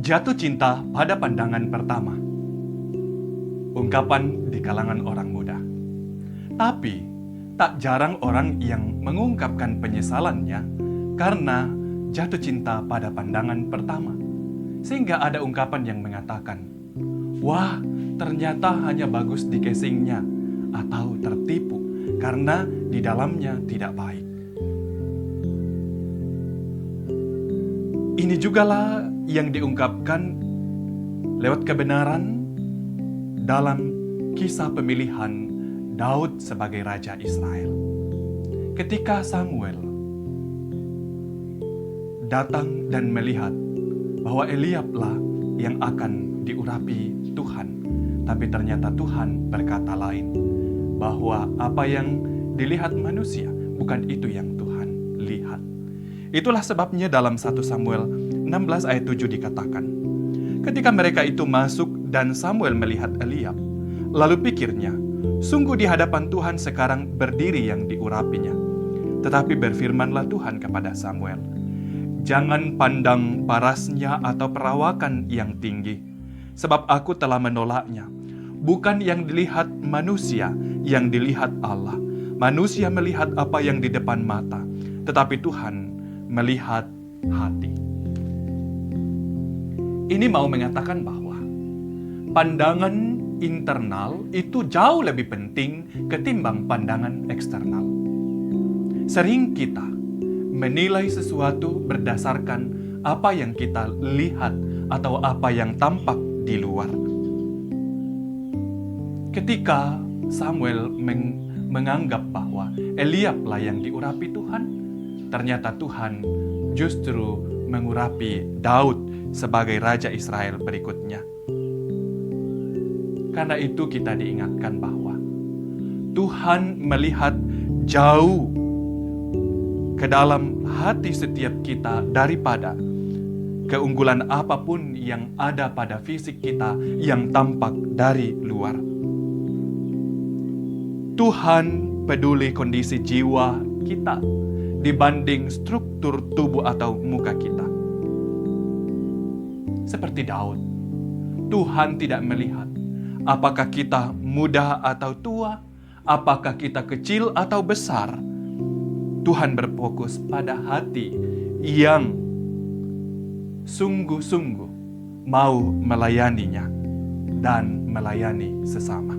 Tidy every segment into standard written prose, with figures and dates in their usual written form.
Jatuh cinta pada pandangan pertama. Ungkapan di kalangan orang muda. Tapi, tak jarang orang yang mengungkapkan penyesalannya karena jatuh cinta pada pandangan pertama. Sehingga ada ungkapan yang mengatakan, "Wah, ternyata hanya bagus di casingnya," atau tertipu karena di dalamnya tidak baik. Ini jugalah yang diungkapkan lewat kebenaran dalam kisah pemilihan Daud sebagai Raja Israel. Ketika Samuel datang dan melihat bahwa Eliablah yang akan diurapi Tuhan, tapi ternyata Tuhan berkata lain, bahwa apa yang dilihat manusia bukan itu yang Tuhan lihat. Itulah sebabnya dalam 1 Samuel 16 ayat 7 dikatakan, ketika mereka itu masuk dan Samuel melihat Eliab, lalu pikirnya, sungguh di hadapan Tuhan sekarang berdiri yang diurapinya. Tetapi berfirmanlah Tuhan kepada Samuel, jangan pandang parasnya atau perawakan yang tinggi, sebab aku telah menolaknya. Bukan yang dilihat manusia, yang dilihat Allah. Manusia melihat apa yang di depan mata, tetapi Tuhan melihat hati. Ini mau mengatakan bahwa pandangan internal itu jauh lebih penting ketimbang pandangan eksternal. Sering kita menilai sesuatu berdasarkan apa yang kita lihat atau apa yang tampak di luar. Ketika Samuel menganggap bahwa Eliablah yang diurapi Tuhan, ternyata Tuhan justru mengurapi Daud sebagai Raja Israel berikutnya. Karena itu kita diingatkan bahwa Tuhan melihat jauh ke dalam hati setiap kita daripada keunggulan apapun yang ada pada fisik kita yang tampak dari luar. Tuhan peduli kondisi jiwa kita dibanding struktur tubuh atau muka kita. Seperti Daud, Tuhan tidak melihat apakah kita muda atau tua, apakah kita kecil atau besar. Tuhan berfokus pada hati yang sungguh-sungguh mau melayaninya dan melayani sesama.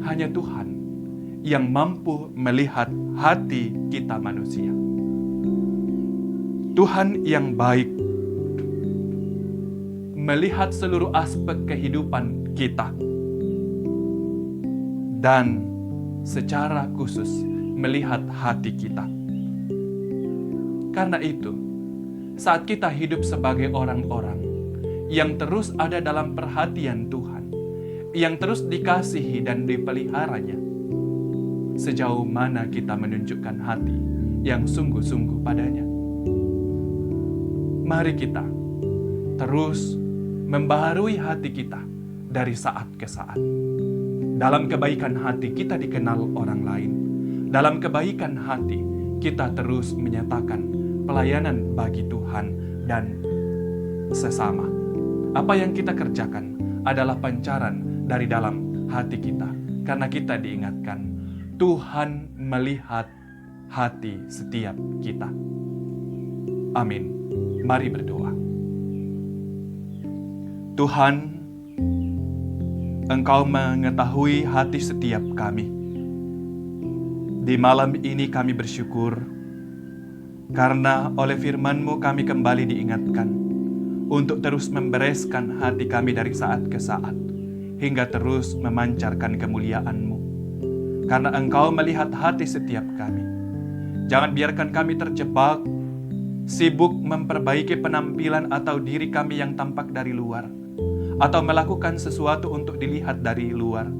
Hanya Tuhan yang mampu melihat hati kita manusia. Tuhan yang baik melihat seluruh aspek kehidupan kita dan secara khusus melihat hati kita. Karena itu, saat kita hidup sebagai orang-orang yang terus ada dalam perhatian Tuhan, yang terus dikasihi dan dipeliharanya, sejauh mana kita menunjukkan hati yang sungguh-sungguh padanya. Mari kita terus membaharui hati kita dari saat ke saat. Dalam kebaikan hati kita dikenal orang lain. Dalam kebaikan hati kita terus menyatakan pelayanan bagi Tuhan dan sesama. Apa yang kita kerjakan adalah pancaran dari dalam hati kita. Karena kita diingatkan, Tuhan melihat hati setiap kita. Amin. Mari berdoa. Tuhan, Engkau mengetahui hati setiap kami. Di malam ini kami bersyukur karena oleh firman-Mu kami kembali diingatkan untuk terus membereskan hati kami dari saat ke saat hingga terus memancarkan kemuliaan-Mu. Karena Engkau melihat hati setiap kami. Jangan biarkan kami terjebak, sibuk memperbaiki penampilan atau diri kami yang tampak dari luar, atau melakukan sesuatu untuk dilihat dari luar.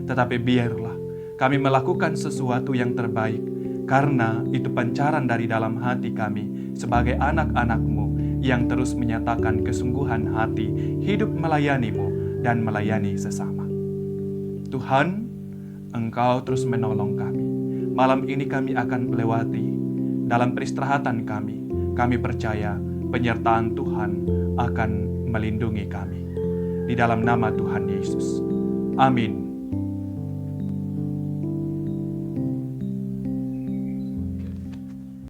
Tetapi biarlah kami melakukan sesuatu yang terbaik, karena itu pancaran dari dalam hati kami sebagai anak-anak-Mu yang terus menyatakan kesungguhan hati hidup melayani-Mu dan melayani sesama. Tuhan, Engkau terus menolong kami. Malam ini kami akan melewati dalam peristirahatan kami. Kami percaya penyertaan Tuhan akan melindungi kami. Di dalam nama Tuhan Yesus. Amin.